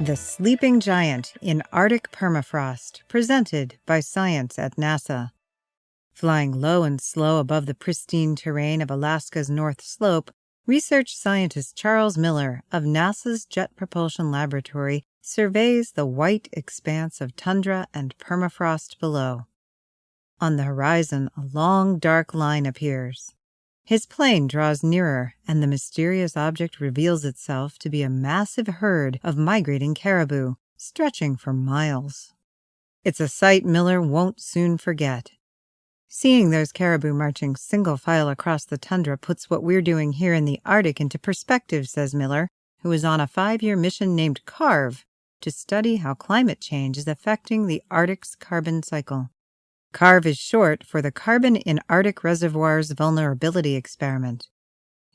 The Sleeping Giant in Arctic Permafrost, presented by Science at NASA. Flying low and slow above the pristine terrain of Alaska's North Slope, research scientist Charles Miller of NASA's Jet Propulsion Laboratory surveys the white expanse of tundra and permafrost below. On the horizon, a long, dark line appears. His plane draws nearer, and the mysterious object reveals itself to be a massive herd of migrating caribou, stretching for miles. It's a sight Miller won't soon forget. Seeing those caribou marching single file across the tundra puts what we're doing here in the Arctic into perspective, says Miller, who is on a 5-year mission named CARVE to study how climate change is affecting the Arctic's carbon cycle. CARVE is short for the Carbon in Arctic Reservoirs Vulnerability Experiment.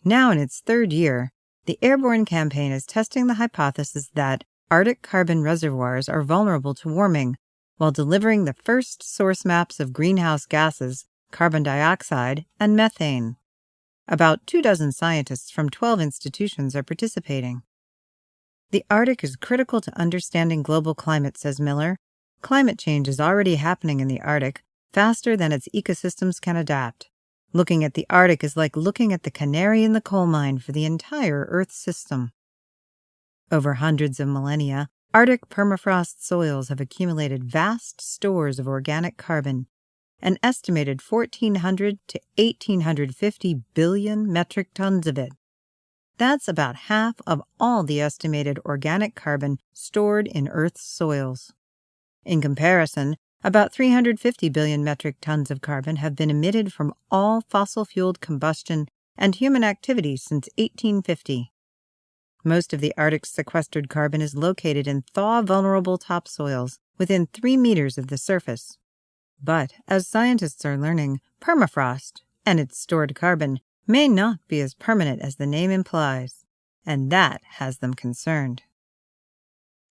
Now in its 3rd year, the airborne campaign is testing the hypothesis that Arctic carbon reservoirs are vulnerable to warming, while delivering the first source maps of greenhouse gases, carbon dioxide, and methane. About 24 scientists from 12 institutions are participating. The Arctic is critical to understanding global climate, says Miller. Climate change is already happening in the Arctic, faster than its ecosystems can adapt. Looking at the Arctic is like looking at the canary in the coal mine for the entire Earth system. Over hundreds of millennia, Arctic permafrost soils have accumulated vast stores of organic carbon, an estimated 1,400 to 1,850 billion metric tons of it. That's about half of all the estimated organic carbon stored in Earth's soils. In comparison, about 350 billion metric tons of carbon have been emitted from all fossil-fueled combustion and human activity since 1850. Most of the Arctic's sequestered carbon is located in thaw-vulnerable topsoils within 3 meters of the surface. But, as scientists are learning, permafrost and its stored carbon may not be as permanent as the name implies, and that has them concerned.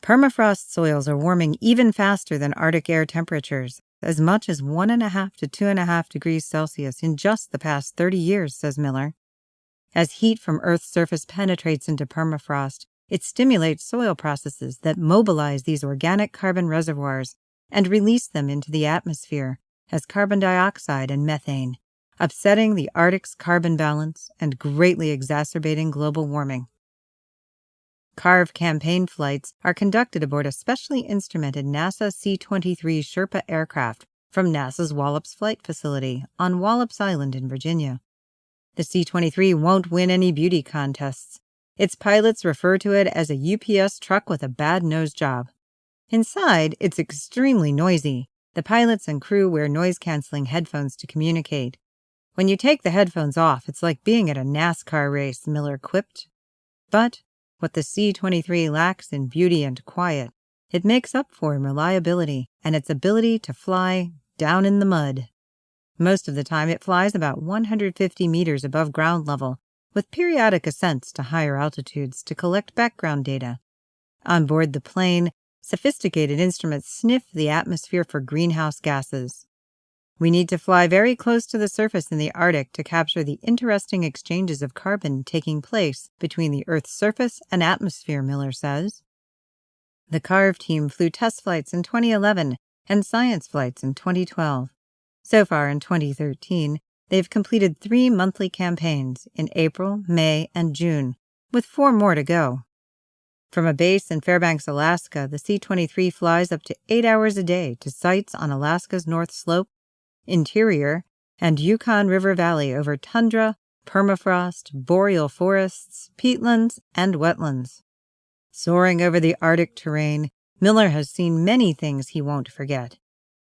Permafrost soils are warming even faster than Arctic air temperatures, as much as 1.5 to 2.5 degrees Celsius in just the past 30 years, says Miller. As heat from Earth's surface penetrates into permafrost, it stimulates soil processes that mobilize these organic carbon reservoirs and release them into the atmosphere as carbon dioxide and methane, upsetting the Arctic's carbon balance and greatly exacerbating global warming. CARVE campaign flights are conducted aboard a specially instrumented NASA C-23 Sherpa aircraft from NASA's Wallops Flight Facility on Wallops Island in Virginia. The C-23 won't win any beauty contests. Its pilots refer to it as a UPS truck with a bad nose job. Inside, it's extremely noisy. The pilots and crew wear noise-canceling headphones to communicate. When you take the headphones off, it's like being at a NASCAR race, Miller quipped. But what the C-23 lacks in beauty and quiet, it makes up for in reliability and its ability to fly down in the mud. Most of the time it flies about 150 meters above ground level, with periodic ascents to higher altitudes to collect background data. On board the plane, sophisticated instruments sniff the atmosphere for greenhouse gases. We need to fly very close to the surface in the Arctic to capture the interesting exchanges of carbon taking place between the Earth's surface and atmosphere, Miller says. The CARVE team flew test flights in 2011 and science flights in 2012. So far in 2013, they've completed 3 monthly campaigns in April, May, and June, with 4 more to go. From a base in Fairbanks, Alaska, the C-23 flies up to 8 hours a day to sites on Alaska's North Slope, interior, and Yukon River Valley over tundra, permafrost, boreal forests, peatlands, and wetlands. Soaring over the Arctic terrain, Miller has seen many things he won't forget.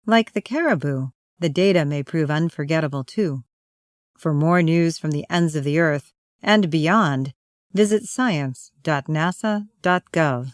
Like the caribou, the data may prove unforgettable too. For more news from the ends of the Earth and beyond, visit science.nasa.gov.